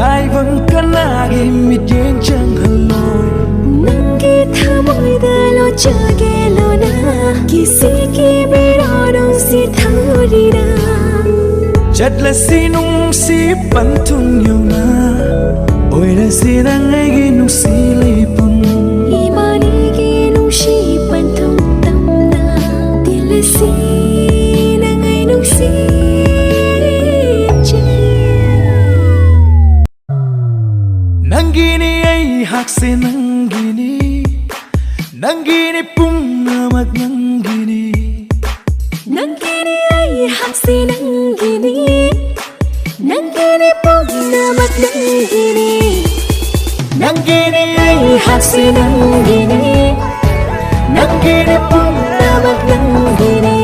lại vẫn kanagi mít yên chẳng hờn lối Nangi thamoida lo chage lo na kisi ki biro dong si thaurida chặt là si nung si bắn thung nhiều na ôi là si đang ngay ghi nung si lì bun imani ki nung si ban thong tam na til si na ngay nung si nangini ay hakse nangini nangini pum namak nangini nangini ay hakse nangini nangini pum namak nangini nangini ay hakse nangini nangini pum namak nangini